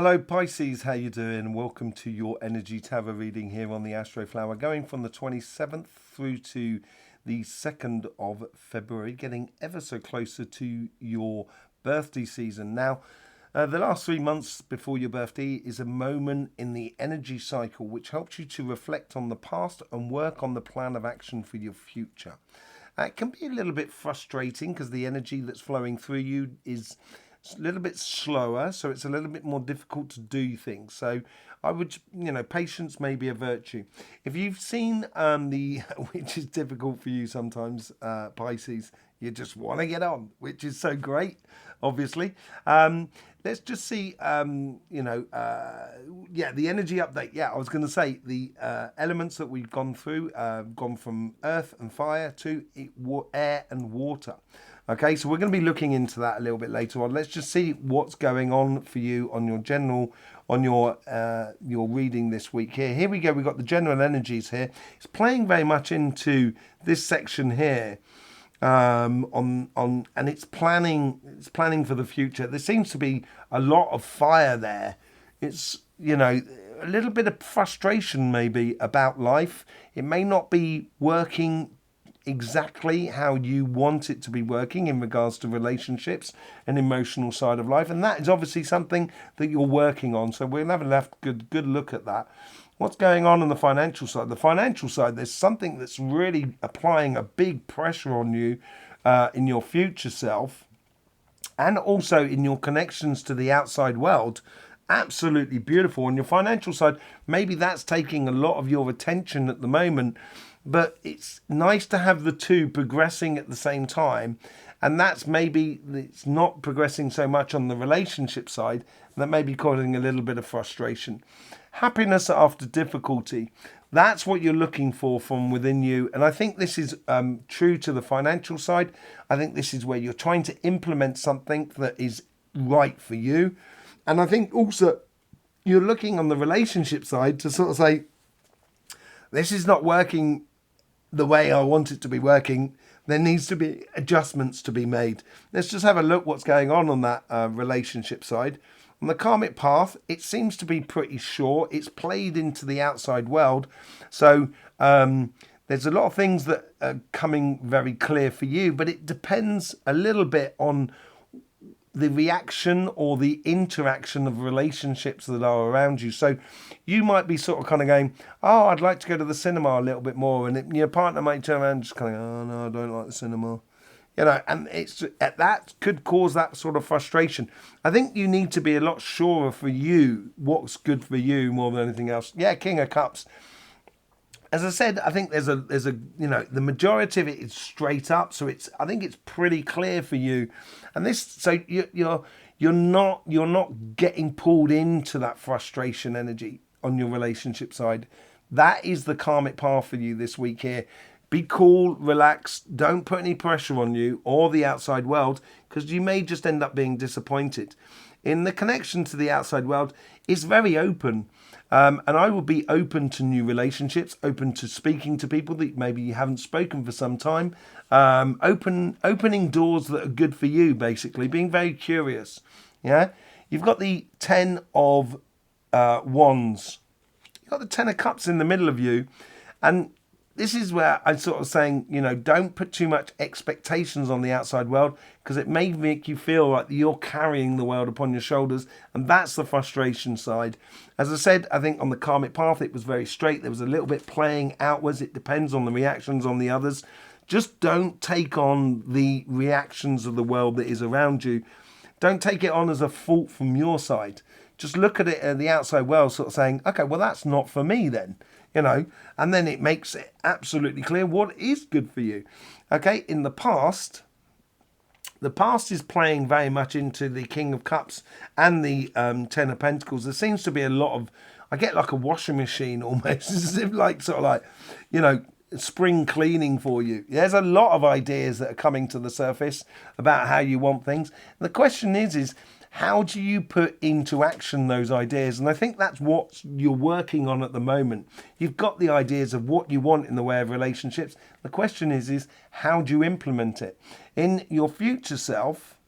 Hello Pisces, how you doing? Welcome to your energy tarot reading here on the Astroflower, going from the 27th through to the 2nd of February, getting ever so closer to your birthday season. Now, the last 3 months before your birthday is a moment in the energy cycle which helps you to reflect on the past and work on the plan of action for your future. It can be a little bit frustrating because the energy that's flowing through you is a little bit slower, so it's a little bit more difficult to do things. So I would, patience may be a virtue. If you've seen which is difficult for you sometimes, Pisces, you just want to get on, which is so great, obviously. Let's just see, the energy update. Yeah, I was going to say the elements that we've gone through, gone from earth and fire to air and water. Okay, so we're going to be looking into that a little bit later on. Let's just see what's going on for you on your reading this week here. Here we go. We've got the general energies here. It's playing very much into this section here, and it's planning for the future. There seems to be a lot of fire there. It's a little bit of frustration maybe about life. It may not be working exactly how you want it to be working in regards to relationships and emotional side of life, and that is obviously something that you're working on, so we'll have a good look at that. What's going on the financial side? The financial side, there's something that's really applying a big pressure on you in your future self and also in your connections to the outside world. Absolutely beautiful. On your financial side, maybe that's taking a lot of your attention at the moment, but it's nice to have the two progressing at the same time. And that's maybe it's not progressing so much on the relationship side. That may be causing a little bit of frustration. Happiness after difficulty. That's what you're looking for from within you. And I think this is true to the financial side. I think this is where you're trying to implement something that is right for you. And I think also you're looking on the relationship side to sort of say, this is not working the way I want it to be working. There needs to be adjustments to be made. Let's just have a look what's going on that relationship side. On the karmic path, it seems to be pretty sure. It's played into the outside world. So there's a lot of things that are coming very clear for you, but it depends a little bit on the reaction or the interaction of relationships that are around you. So you might be sort of kind of going, oh, I'd like to go to the cinema a little bit more. And your partner might turn around and just kind of, oh, no, I don't like the cinema. And it's that could cause that sort of frustration. I think you need to be a lot surer for you what's good for you more than anything else. Yeah, King of Cups. As I said, I think there's a the majority of it is straight up, so I think it's pretty clear for you, and this so you're not getting pulled into that frustration energy on your relationship side. That is the karmic path for you this week here. Be cool, relax, don't put any pressure on you or the outside world, because you may just end up being disappointed. In the connection to the outside world, it's very open. And I will be open to new relationships, open to speaking to people that maybe you haven't spoken for some time, opening doors that are good for you, basically, being very curious. Yeah, you've got the 10 of Wands. You've got the 10 of Cups in the middle of you. And this is where I'm sort of saying, don't put too much expectations on the outside world, because it may make you feel like you're carrying the world upon your shoulders. And that's the frustration side. As I said, I think on the karmic path, it was very straight. There was a little bit playing outwards. It depends on the reactions on the others. Just don't take on the reactions of the world that is around you. Don't take it on as a fault from your side. Just look at it at the outside world, sort of saying, okay, well, that's not for me then. And then it makes it absolutely clear what is good for you. Okay, in the past is playing very much into the King of Cups and the 10 of Pentacles. There seems to be a lot of, I get like a washing machine almost, as if like sort of like, spring cleaning for you. There's a lot of ideas that are coming to the surface about how you want things. And the question is how do you put into action those ideas? And I think that's what you're working on at the moment. You've got the ideas of what you want in the way of relationships. The question is how do you implement it? In your future self,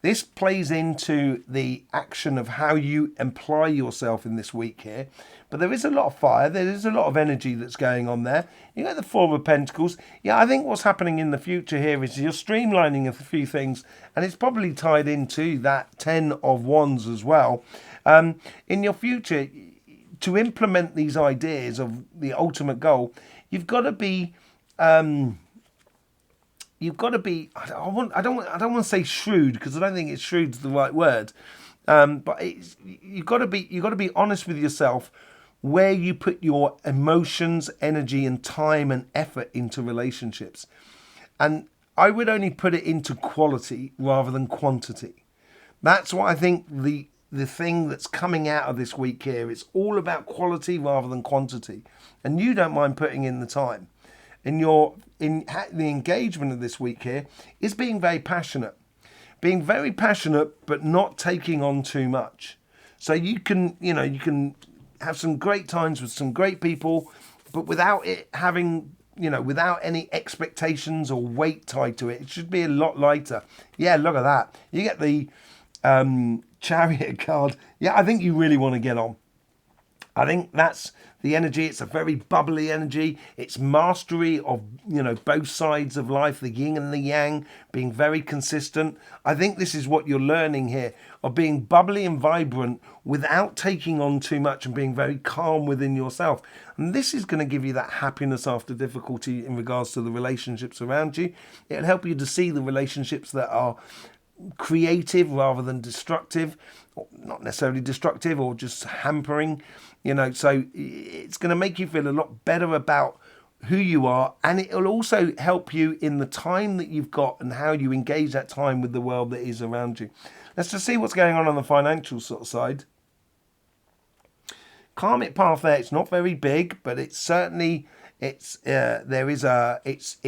This plays into the action of how you apply yourself in this week here. But there is a lot of fire. There is a lot of energy that's going on there. You got the Four of Pentacles. Yeah, I think what's happening in the future here is you're streamlining a few things, and it's probably tied into that Ten of Wands as well. In your future, to implement these ideas of the ultimate goal, you've got to be... I don't want to say shrewd, because I don't think it's shrewd's the right word. But you've got to be honest with yourself where you put your emotions, energy, and time and effort into relationships. And I would only put it into quality rather than quantity. That's what I think the thing that's coming out of this week here. It's all about quality rather than quantity. And you don't mind putting in the time. In the engagement of this week here is being very passionate. Being very passionate, but not taking on too much. So you can have some great times with some great people, but without it having, without any expectations or weight tied to it. It should be a lot lighter. Yeah, look at that. You get the Chariot card. Yeah, I think you really want to get on. I think that's the energy. It's a very bubbly energy. It's mastery of, both sides of life, the yin and the yang, being very consistent. I think this is what you're learning here, of being bubbly and vibrant without taking on too much and being very calm within yourself. And this is going to give you that happiness after difficulty in regards to the relationships around you. It'll help you to see the relationships that are creative rather than destructive, or not necessarily destructive, or just hampering. So it's going to make you feel a lot better about who you are, and it will also help you in the time that you've got and how you engage that time with the world that is around you. Let's just see what's going on the financial sort of side. Karmic path there, it's not very big, but it's certainly, it's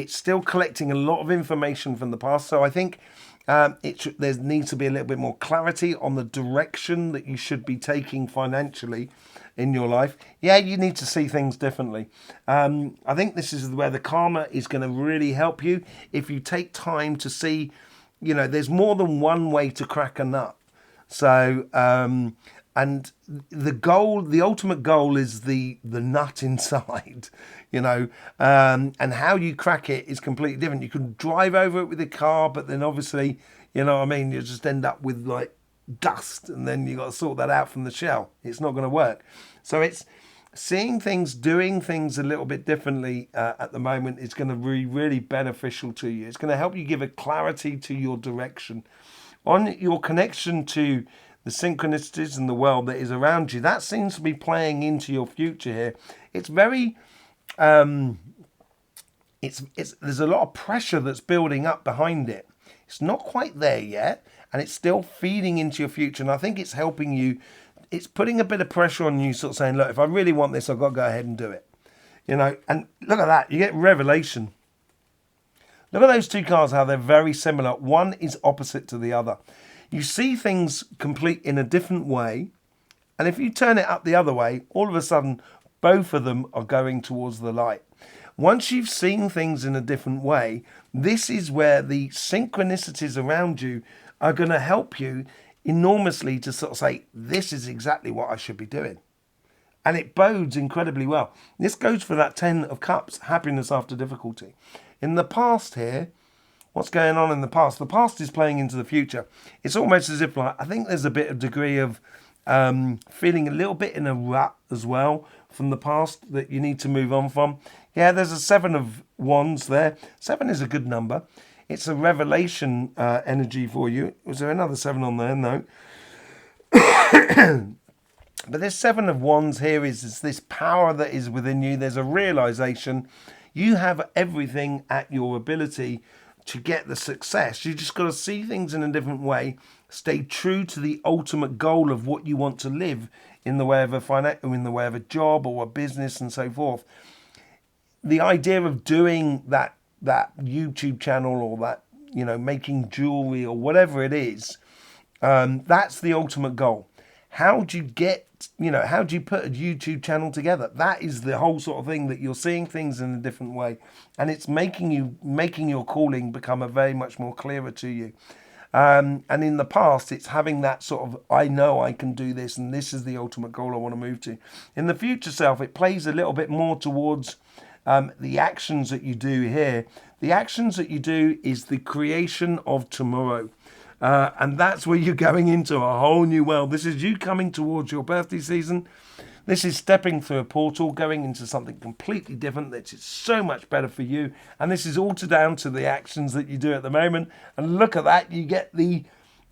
still collecting a lot of information from the past. So I think there needs to be a little bit more clarity on the direction that you should be taking financially in your life. Yeah, you need to see things differently. I think this is where the karma is going to really help you if you take time to see, there's more than one way to crack a nut. So, and the goal, the ultimate goal is the nut inside, and how you crack it is completely different. You can drive over it with a car, but then obviously, you just end up with like dust, and then you got to sort that out from the shell. It's not going to work. So it's seeing things, doing things a little bit differently at the moment is going to be really beneficial to you. It's going to help you give a clarity to your direction on your connection to the synchronicities and the world that is around you. That seems to be playing into your future here. It's very there's a lot of pressure that's building up behind it. It's not quite there yet, and it's still feeding into your future. And I think it's helping you. It's putting a bit of pressure on you, sort of saying, look, if I really want this, I've got to go ahead and do it. And look at that. You get revelation. Look at those two cards, how they're very similar. One is opposite to the other. You see things complete in a different way. And if you turn it up the other way, all of a sudden, both of them are going towards the light. Once you've seen things in a different way, this is where the synchronicities around you are going to help you enormously to sort of say, this is exactly what I should be doing. And it bodes incredibly well. This goes for that 10 of Cups, happiness after difficulty. In the past here, what's going on in the past? The past is playing into the future. It's almost as if, I think there's a bit of degree of feeling a little bit in a rut as well from the past that you need to move on from. Yeah, there's a 7 of Wands there. 7 is a good number. It's a revelation energy for you. Was there another 7 on there? No. But this 7 of Wands here is this power that is within you. There's a realization. You have everything at your ability to get the success. You just got to see things in a different way. Stay true to the ultimate goal of what you want to live in the way of a job or a business and so forth. The idea of doing that YouTube channel or that, making jewelry or whatever it is, that's the ultimate goal. How do you how do you put a YouTube channel together? That is the whole sort of thing, that you're seeing things in a different way, and it's making your calling become a very much more clearer to you. And in the past, it's having that sort of, I know I can do this and this is the ultimate goal I want to move to. In the future self, it plays a little bit more towards the actions that you do here. The actions that you do is the creation of tomorrow. And that's where you're going into a whole new world. This is you coming towards your birthday season. This is stepping through a portal, going into something completely different that is so much better for you. And this is all down to the actions that you do at the moment. And look at that, you get the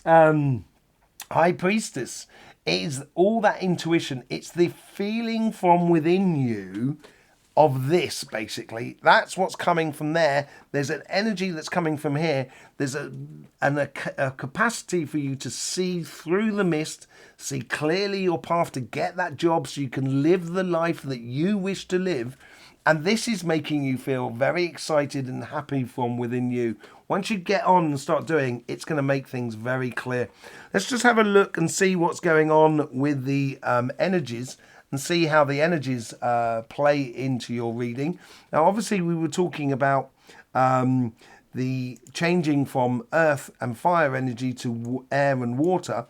High Priestess. It is all that intuition. It's the feeling from within you of this, basically. That's what's coming from there. There's an energy that's coming from here. There's a capacity for you to see through the mist, see clearly your path to get that job so you can live the life that you wish to live. And this is making you feel very excited and happy from within you. Once you get on and start doing, it's going to make things very clear. Let's just have a look and see what's going on with the energies and see how the energies play into your reading. Now, obviously, we were talking about the changing from earth and fire energy to air and water.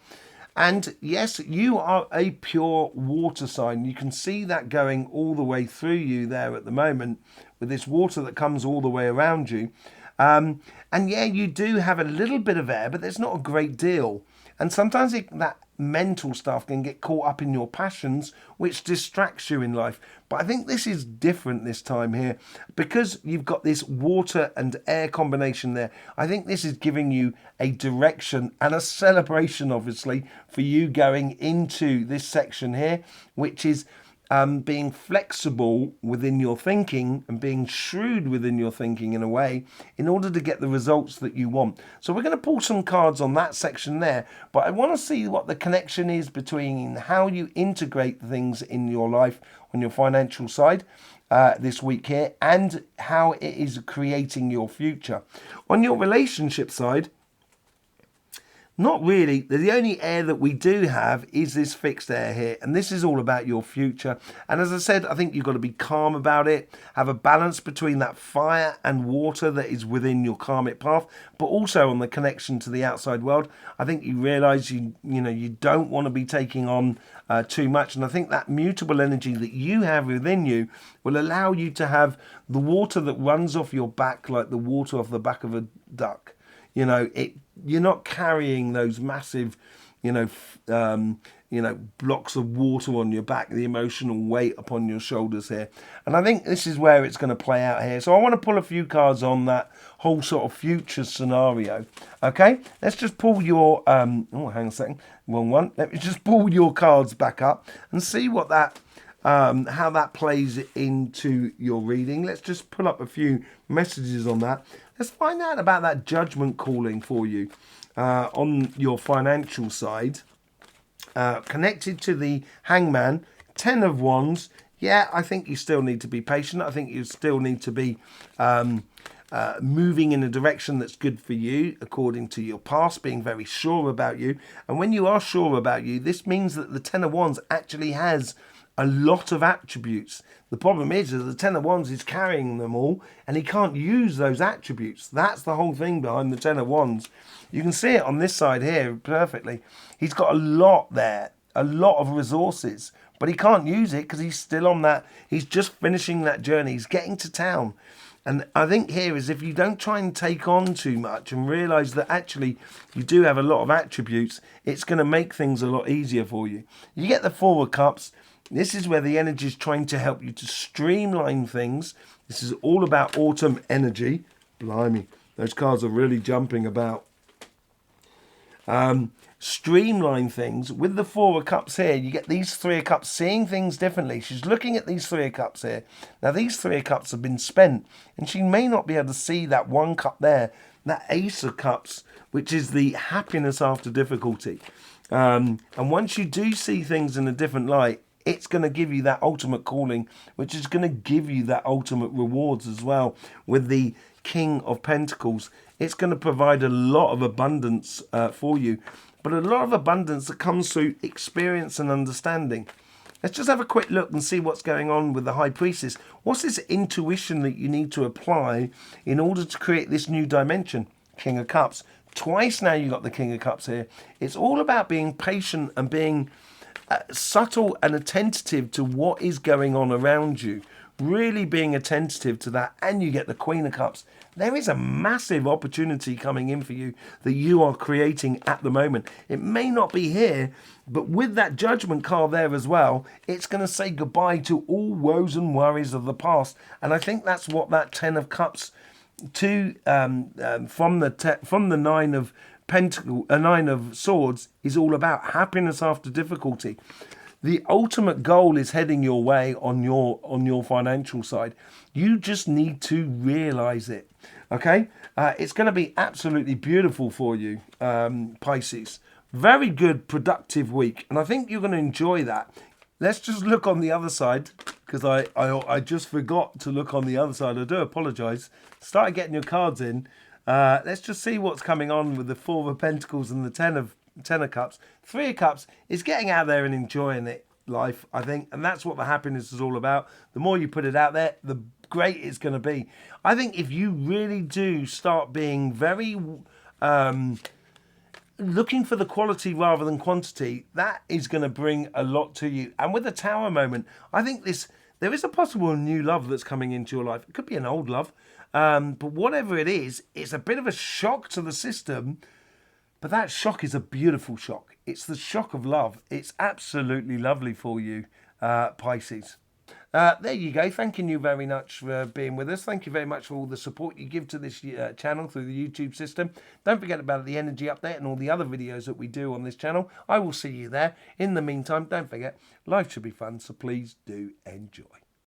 And yes, you are a pure water sign. You can see that going all the way through you there at the moment with this water that comes all the way around you. And yeah, you do have a little bit of air, but there's not a great deal. And sometimes that mental stuff can get caught up in your passions, which distracts you in life. But I think this is different this time here because you've got this water and air combination there. I think this is giving you a direction and a celebration, obviously, for you going into this section here, which is being flexible within your thinking and being shrewd within your thinking in a way in order to get the results that you want. So we're going to pull some cards on that section there, but I want to see what the connection is between how you integrate things in your life on your financial side this week here and how it is creating your future. On your relationship side, not really. The only air that we do have is this fixed air here. And this is all about your future. And as I said, I think you've got to be calm about it. Have a balance between that fire and water that is within your karmic path, but also on the connection to the outside world. I think you realise you don't want to be taking on too much. And I think that mutable energy that you have within you will allow you to have the water that runs off your back like the water off the back of a duck. You're not carrying those massive, blocks of water on your back, the emotional weight upon your shoulders here. And I think this is where it's going to play out here. So I want to pull a few cards on that whole sort of future scenario. Okay, let's just pull your, hang on a second, wrong one. Let me just pull your cards back up and see what that, how that plays into your reading. Let's just pull up a few messages on that. Let's find out about that judgment calling for you on your financial side. Connected to the Hangman, 10 of Wands. Yeah, I think you still need to be patient. I think you still need to be moving in a direction that's good for you, according to your past, being very sure about you. And when you are sure about you, this means that the 10 of Wands actually has a lot of attributes. The problem is that the 10 of Wands is carrying them all and he can't use those attributes. That's the whole thing behind the 10 of Wands. You can see it on this side here perfectly. He's got a lot there, a lot of resources, but he can't use it because he's still on that. He's just finishing that journey. He's getting to town. And I think here is if you don't try and take on too much and realise that actually you do have a lot of attributes, it's going to make things a lot easier for you. You get the Four of Cups. This is where the energy is trying to help you to streamline things. This is all about autumn energy. Blimey, those cards are really jumping about. Streamline things. With the Four of Cups here, you get these Three of Cups seeing things differently. She's looking at these Three of Cups here. Now, these Three of Cups have been spent, and she may not be able to see that one cup there, that Ace of Cups, which is the happiness after difficulty. And once you do see things in a different light, it's going to give you that ultimate calling, which is going to give you that ultimate rewards as well. With the King of Pentacles, it's going to provide a lot of abundance for you, but a lot of abundance that comes through experience and understanding. Let's just have a quick look and see what's going on with the High Priestess. What's this intuition that you need to apply in order to create this new dimension? King of Cups. Twice now you got the King of Cups here. It's all about being patient and being subtle and attentive to what is going on around you. Really being attentive to that, and you get the Queen of Cups. There is a massive opportunity coming in for you that you are creating at the moment. It may not be here, but with that Judgment card there as well, it's going to say goodbye to all woes and worries of the past. And I think that's what that Ten of Cups from the Nine of Pentacles, Nine of Swords is all about. Happiness after difficulty. The ultimate goal is heading your way on your financial side. You just need to realize it. Okay, it's going to be absolutely beautiful for you, Pisces. Very good, productive week, and I think you're going to enjoy that. Let's just look on the other side, because I just forgot to look on the other side. I do apologise. Started getting your cards in. Let's just see what's coming on with the Four of Pentacles and the Ten of Cups. Three of Cups is getting out there and enjoying it, life, I think, and that's what the happiness is all about. The more you put it out there, the great it's going to be. I think if you really do start being very looking for the quality rather than quantity, that is going to bring a lot to you. And with the Tower moment, I think there is a possible new love that's coming into your life. It could be an old love, but whatever it is, it's a bit of a shock to the system. But that shock is a beautiful shock. It's the shock of love. It's absolutely lovely for you, Pisces. There you go. Thanking you very much for being with us. Thank you very much for all the support you give to this channel through the YouTube system. Don't forget about the energy update and all the other videos that we do on this channel. I will see you there. In the meantime, don't forget, life should be fun, so please do enjoy.